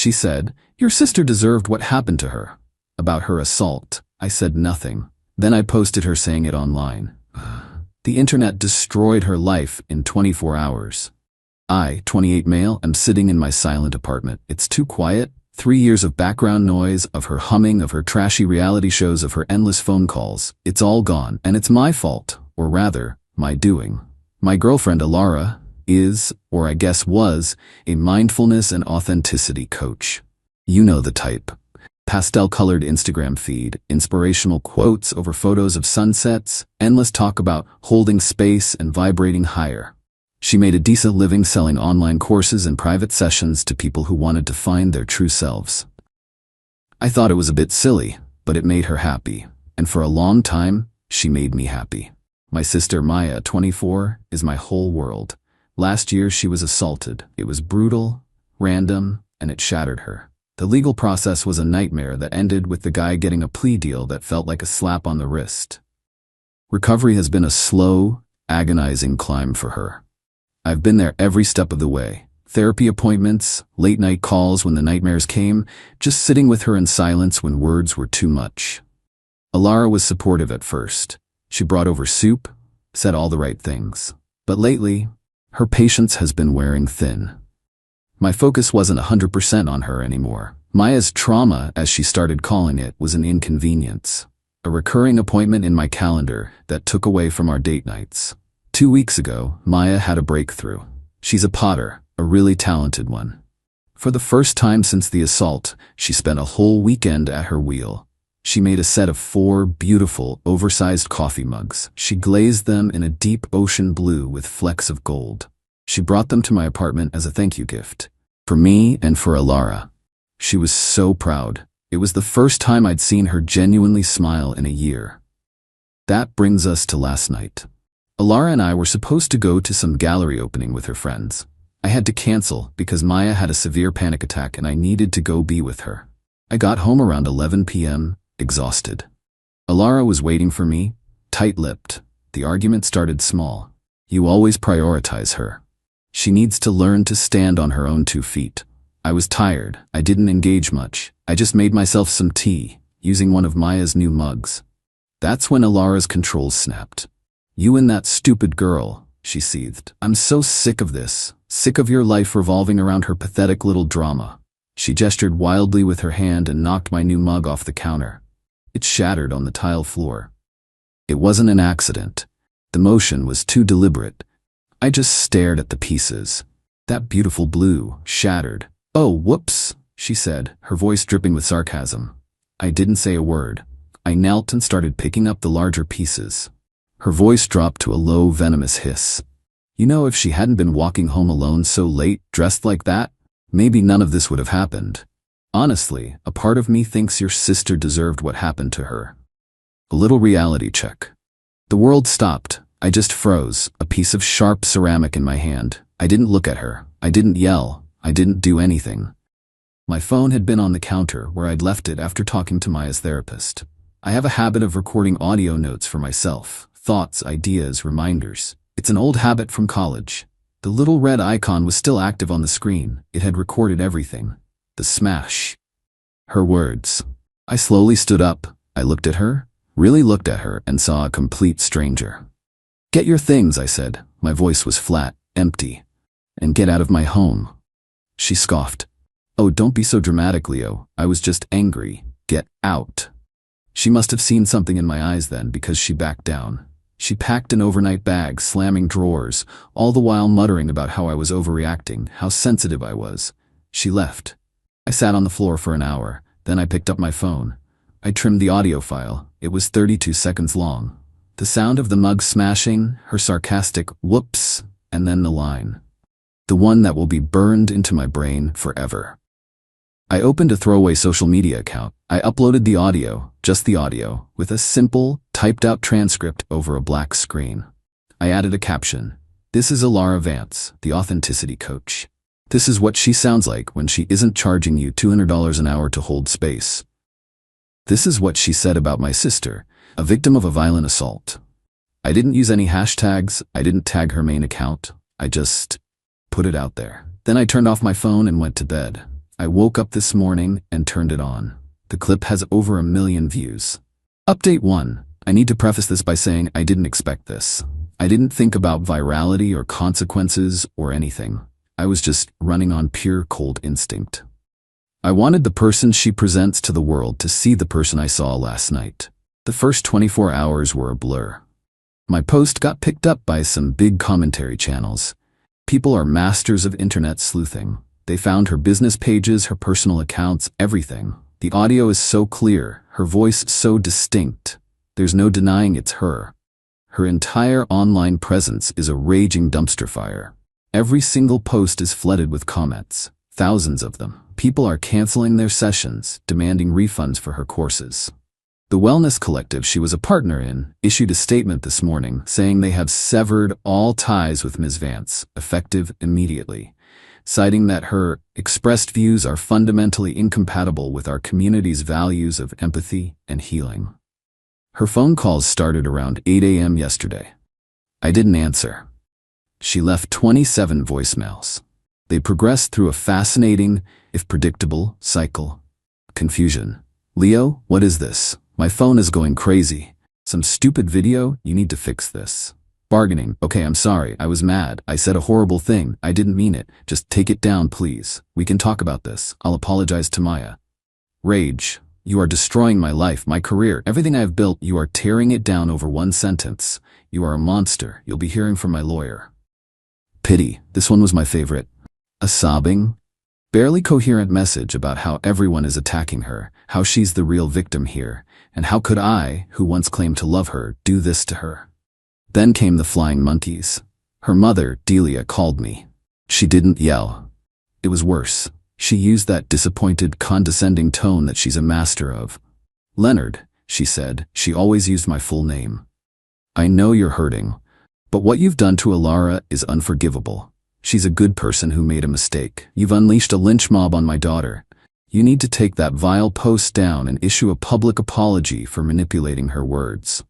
She said, "Your sister deserved what happened to her." About her assault, I said nothing. Then I posted her saying it online. The internet destroyed her life in 24 hours. I, 28 male, am sitting in my silent apartment. It's too quiet. 3 years of background noise, of her humming, of her trashy reality shows, of her endless phone calls. It's all gone, and it's my fault, or rather, my doing. My girlfriend Alara is, or I guess was, a mindfulness and authenticity coach. You know the type. Pastel-colored Instagram feed, inspirational quotes over photos of sunsets, endless talk about holding space and vibrating higher. She made a decent living selling online courses and private sessions to people who wanted to find their true selves. I thought it was a bit silly, but it made her happy, and for a long time, she made me happy. My sister Maya, 24, is my whole world. Last year she was assaulted. It was brutal, random, and it shattered her. The legal process was a nightmare that ended with the guy getting a plea deal that felt like a slap on the wrist. Recovery has been a slow, agonizing climb for her. I've been there every step of the way. Therapy appointments, late-night calls when the nightmares came, just sitting with her in silence when words were too much. Alara was supportive at first. She brought over soup, said all the right things. But lately, her patience has been wearing thin. My focus wasn't 100% on her anymore. Maya's trauma, as she started calling it, was an inconvenience. A recurring appointment in my calendar that took away from our date nights. 2 weeks ago, Maya had a breakthrough. She's a potter, a really talented one. For the first time since the assault, she spent a whole weekend at her wheel. She made a set of 4 beautiful, oversized coffee mugs. She glazed them in a deep ocean blue with flecks of gold. She brought them to my apartment as a thank you gift. For me and for Alara. She was so proud. It was the first time I'd seen her genuinely smile in a year. That brings us to last night. Alara and I were supposed to go to some gallery opening with her friends. I had to cancel because Maya had a severe panic attack and I needed to go be with her. I got home around 11 p.m., exhausted. Alara was waiting for me, tight-lipped. The argument started small. You always prioritize her. She needs to learn to stand on her own 2 feet. I was tired. I didn't engage much. I just made myself some tea, using one of Maya's new mugs. That's when Alara's controls snapped. "You and that stupid girl," she seethed. "I'm so sick of this. Sick of your life revolving around her pathetic little drama." She gestured wildly with her hand and knocked my new mug off the counter. It shattered on the tile floor. It wasn't an accident. The motion was too deliberate. I just stared at the pieces. That beautiful blue, shattered. "Oh, whoops," she said, her voice dripping with sarcasm. I didn't say a word. I knelt and started picking up the larger pieces. Her voice dropped to a low, venomous hiss. You know, if she hadn't been walking home alone so late, dressed like that, maybe none of this would have happened. Honestly, a part of me thinks your sister deserved what happened to her. A little reality check. The world stopped. I just froze, a piece of sharp ceramic in my hand. I didn't look at her. I didn't yell. I didn't do anything. My phone had been on the counter where I'd left it after talking to Maya's therapist. I have a habit of recording audio notes for myself. Thoughts, ideas, reminders. It's an old habit from college. The little red icon was still active on the screen. It had recorded everything. The smash. Her words. I slowly stood up. I looked at her, really looked at her, and saw a complete stranger. "Get your things," I said. My voice was flat, empty. "And get out of my home." She scoffed. "Oh, don't be so dramatic, Leo. I was just angry. Get out." She must have seen something in my eyes then because she backed down. She packed an overnight bag, slamming drawers, all the while muttering about how I was overreacting, how sensitive I was. She left. I sat on the floor for an hour. Then I picked up my phone. I trimmed the audio file. It was 32 seconds long. The sound of the mug smashing, her sarcastic whoops, and then the line. The one that will be burned into my brain forever. I opened a throwaway social media account. I uploaded the audio, just the audio, with a simple, typed-out transcript over a black screen. I added a caption. "This is Alara Vance, the authenticity coach. This is what she sounds like when she isn't charging you $200 an hour to hold space. This is what she said about my sister, a victim of a violent assault." I didn't use any hashtags. I didn't tag her main account. I just put it out there. Then I turned off my phone and went to bed. I woke up this morning and turned it on. The clip has over 1 million views. Update 1. I need to preface this by saying I didn't expect this. I didn't think about virality or consequences or anything. I was just running on pure cold instinct. I wanted the person she presents to the world to see the person I saw last night. The first 24 hours were a blur. My post got picked up by some big commentary channels. People are masters of internet sleuthing. They found her business pages, her personal accounts, everything. The audio is so clear, her voice so distinct. There's no denying it's her. Her entire online presence is a raging dumpster fire. Every single post is flooded with comments, thousands of them. People are canceling their sessions, demanding refunds for her courses. The wellness collective she was a partner in issued a statement this morning saying they have severed all ties with Ms. Vance, effective immediately, citing that her expressed views are fundamentally incompatible with our community's values of empathy and healing. Her phone calls started around 8 a.m. yesterday. I didn't answer. She left 27 voicemails. They progressed through a fascinating, if predictable, cycle. Confusion. Leo, what is this? My phone is going crazy. Some stupid video? You need to fix this. Bargaining. Okay, I'm sorry. I was mad. I said a horrible thing. I didn't mean it. Just take it down, please. We can talk about this. I'll apologize to Maya. Rage. You are destroying my life, my career, everything I've built. You are tearing it down over one sentence. You are a monster. You'll be hearing from my lawyer. Pity. This one was my favorite. A sobbing, barely coherent message about how everyone is attacking her, how she's the real victim here, and how could I, who once claimed to love her, do this to her? Then came the flying monkeys. Her mother, Delia, called me. She didn't yell. It was worse. She used that disappointed, condescending tone that she's a master of. Leonard, she said. She always used my full name. I know you're hurting, but what you've done to Alara is unforgivable. She's a good person who made a mistake. You've unleashed a lynch mob on my daughter. You need to take that vile post down and issue a public apology for manipulating her words.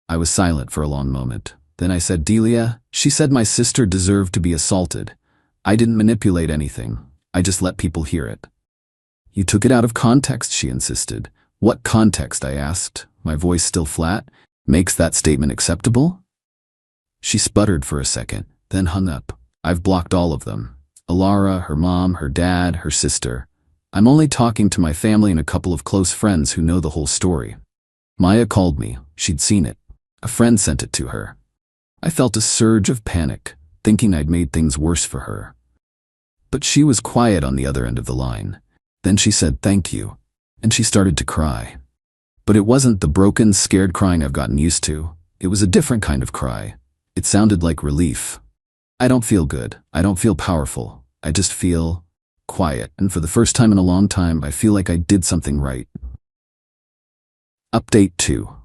I was silent for a long moment. Then I said, Delia, she said my sister deserved to be assaulted. I didn't manipulate anything. I just let people hear it. You took it out of context, she insisted. What context, I asked, my voice still flat, makes that statement acceptable? She sputtered for a second, then hung up. I've blocked all of them. Alara, her mom, her dad, her sister. I'm only talking to my family and a couple of close friends who know the whole story. Maya called me. She'd seen it. A friend sent it to her. I felt a surge of panic, thinking I'd made things worse for her. But she was quiet on the other end of the line. Then she said thank you, and she started to cry. But it wasn't the broken, scared crying I've gotten used to. It was a different kind of cry. It sounded like relief. I don't feel good. I don't feel powerful. I just feel quiet, and for the first time in a long time, I feel like I did something right. Update 2.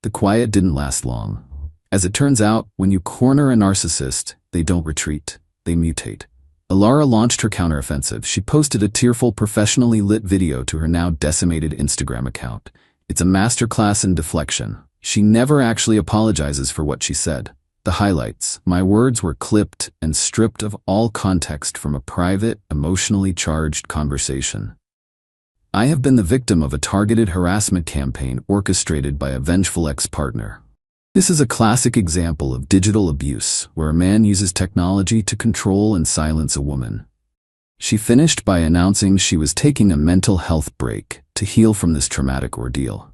The quiet didn't last long. As it turns out, when you corner a narcissist, they don't retreat. They mutate. Alara launched her counteroffensive. She posted a tearful, professionally lit video to her now decimated Instagram account. It's a masterclass in deflection. She never actually apologizes for what she said. The highlights. My words were clipped and stripped of all context from a private, emotionally charged conversation. I have been the victim of a targeted harassment campaign orchestrated by a vengeful ex-partner. This is a classic example of digital abuse, where a man uses technology to control and silence a woman. She finished by announcing she was taking a mental health break to heal from this traumatic ordeal.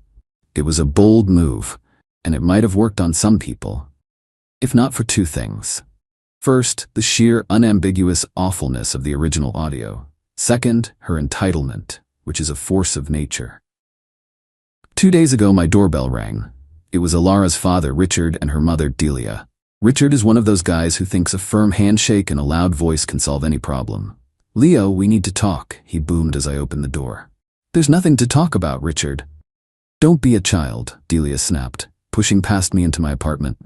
It was a bold move, and it might have worked on some people, if not for two things. First, the sheer, unambiguous awfulness of the original audio. Second, her entitlement, which is a force of nature. 2 days ago, my doorbell rang. It was Alara's father, Richard, and her mother, Delia. Richard is one of those guys who thinks a firm handshake and a loud voice can solve any problem. Leo, we need to talk, he boomed as I opened the door. There's nothing to talk about, Richard. Don't be a child, Delia snapped, pushing past me into my apartment.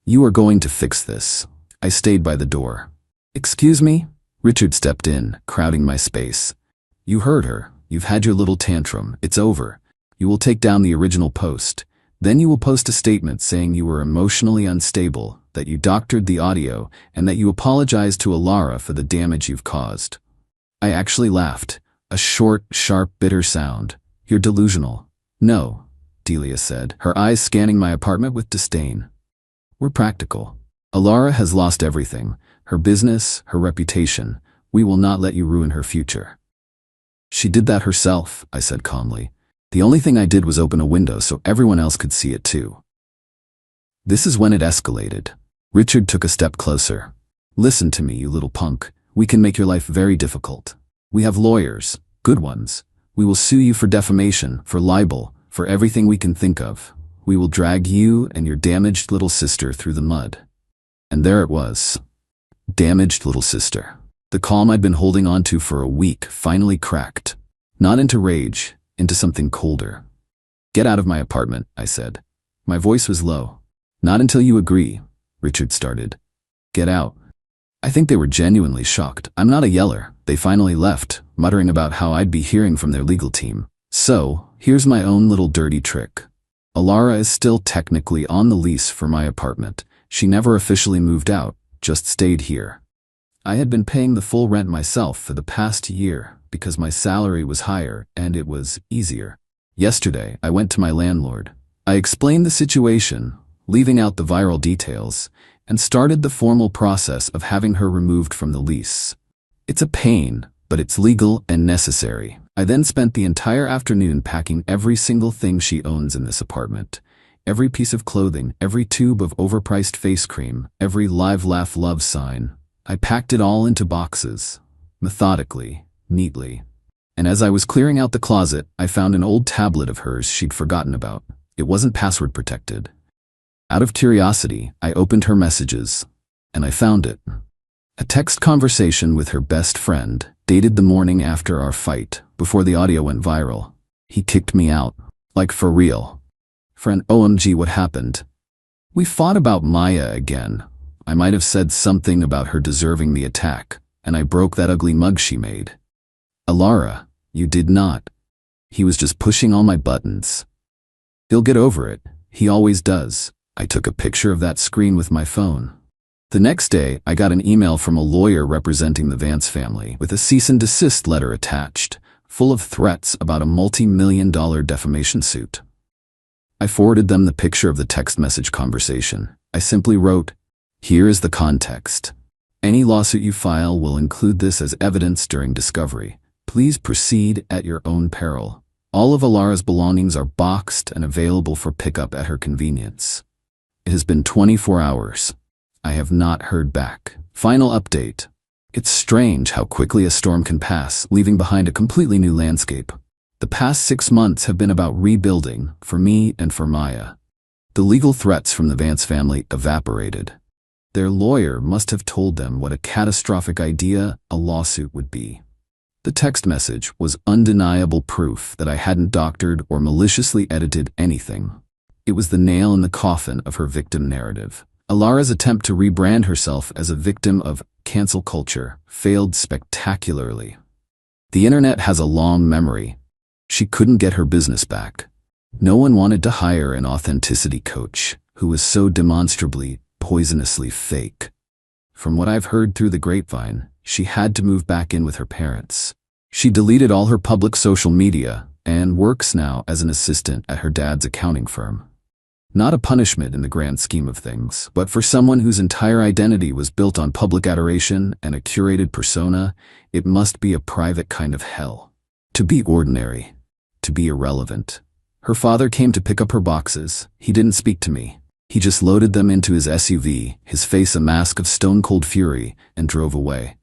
You are going to fix this. I stayed by the door. Excuse me? Richard stepped in, crowding my space. You heard her. You've had your little tantrum. It's over. You will take down the original post. Then you will post a statement saying you were emotionally unstable, that you doctored the audio, and that you apologized to Alara for the damage you've caused. I actually laughed. A short, sharp, bitter sound. You're delusional. No, Delia said, her eyes scanning my apartment with disdain. We're practical. Alara has lost everything. Her business, her reputation. We will not let you ruin her future. She did that herself, I said calmly. The only thing I did was open a window so everyone else could see it too. This is when it escalated. Richard took a step closer. Listen to me, you little punk. We can make your life very difficult. We have lawyers, good ones. We will sue you for defamation, for libel, for everything we can think of. We will drag you and your damaged little sister through the mud. And there it was. Damaged little sister. The calm I'd been holding on to for a week finally cracked. Not into rage, into something colder. Get out of my apartment, I said. My voice was low. Not until you agree, Richard started. Get out. I think they were genuinely shocked. I'm not a yeller. They finally left, muttering about how I'd be hearing from their legal team. So, here's my own little dirty trick. Alara is still technically on the lease for my apartment. She never officially moved out, just stayed here. I had been paying the full rent myself for the past year because my salary was higher and it was easier. Yesterday, I went to my landlord. I explained the situation, leaving out the viral details, and started the formal process of having her removed from the lease. It's a pain, but it's legal and necessary. I then spent the entire afternoon packing every single thing she owns in this apartment. Every piece of clothing, every tube of overpriced face cream, every live laugh love sign. I packed it all into boxes, methodically, neatly. And as I was clearing out the closet, I found an old tablet of hers she'd forgotten about. It wasn't password protected. Out of curiosity, I opened her messages, and I found it. A text conversation with her best friend, dated the morning after our fight, before the audio went viral. He kicked me out. Like for real. Friend, OMG, what happened? We fought about Maya again. I might have said something about her deserving the attack, and I broke that ugly mug she made. Alara, you did not. He was just pushing all my buttons. He'll get over it. He always does. I took a picture of that screen with my phone. The next day, I got an email from a lawyer representing the Vance family with a cease and desist letter attached, full of threats about a multi-million-dollar defamation suit. I forwarded them the picture of the text message conversation. I simply wrote, "Here is the context. Any lawsuit you file will include this as evidence during discovery. Please proceed at your own peril. All of Alara's belongings are boxed and available for pickup at her convenience." It has been 24 hours. I have not heard back. Final update. It's strange how quickly a storm can pass, leaving behind a completely new landscape. The past 6 months have been about rebuilding, for me and for Maya. The legal threats from the Vance family evaporated. Their lawyer must have told them what a catastrophic idea a lawsuit would be. The text message was undeniable proof that I hadn't doctored or maliciously edited anything. It was the nail in the coffin of her victim narrative. Alara's attempt to rebrand herself as a victim of cancel culture failed spectacularly. The internet has a long memory. She couldn't get her business back. No one wanted to hire an authenticity coach who was so demonstrably, poisonously fake. From what I've heard through the grapevine, she had to move back in with her parents. She deleted all her public social media and works now as an assistant at her dad's accounting firm. Not a punishment in the grand scheme of things, but for someone whose entire identity was built on public adoration and a curated persona, it must be a private kind of hell. To be ordinary, to be irrelevant. Her father came to pick up her boxes. He didn't speak to me. He just loaded them into his SUV, his face a mask of stone-cold fury, and drove away.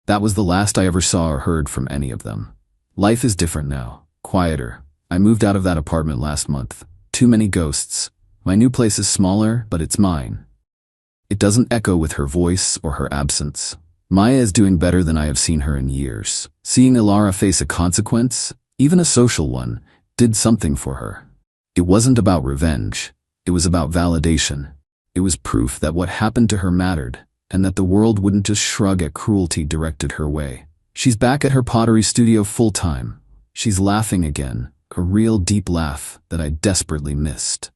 That was the last I ever saw or heard from any of them. Life is different now, quieter. I moved out of that apartment last month. Too many ghosts. My new place is smaller, but it's mine. It doesn't echo with her voice or her absence. Maya is doing better than I have seen her in years. Seeing Alara face a consequence, even a social one, did something for her. It wasn't about revenge. It was about validation. It was proof that what happened to her mattered, and that the world wouldn't just shrug at cruelty directed her way. She's back at her pottery studio full-time. She's laughing again. A real deep laugh that I desperately missed.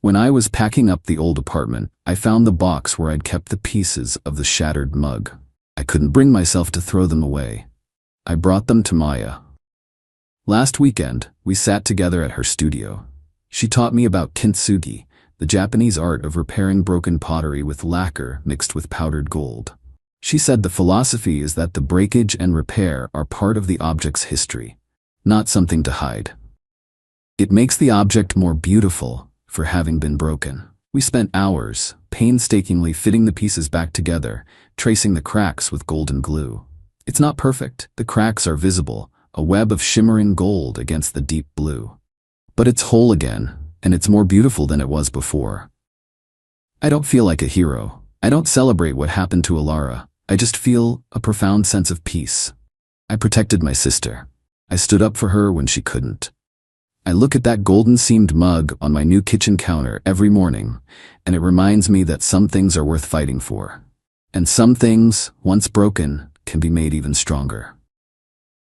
When I was packing up the old apartment, I found the box where I'd kept the pieces of the shattered mug. I couldn't bring myself to throw them away. I brought them to Maya. Last weekend, we sat together at her studio. She taught me about kintsugi, the Japanese art of repairing broken pottery with lacquer mixed with powdered gold. She said the philosophy is that the breakage and repair are part of the object's history, not something to hide. It makes the object more beautiful for having been broken. We spent hours painstakingly fitting the pieces back together, tracing the cracks with golden glue. It's not perfect. The cracks are visible, a web of shimmering gold against the deep blue. But it's whole again, and it's more beautiful than it was before. I don't feel like a hero. I don't celebrate what happened to Alara. I just feel a profound sense of peace. I protected my sister. I stood up for her when she couldn't. I look at that golden-seamed mug on my new kitchen counter every morning, and it reminds me that some things are worth fighting for. And some things, once broken, can be made even stronger.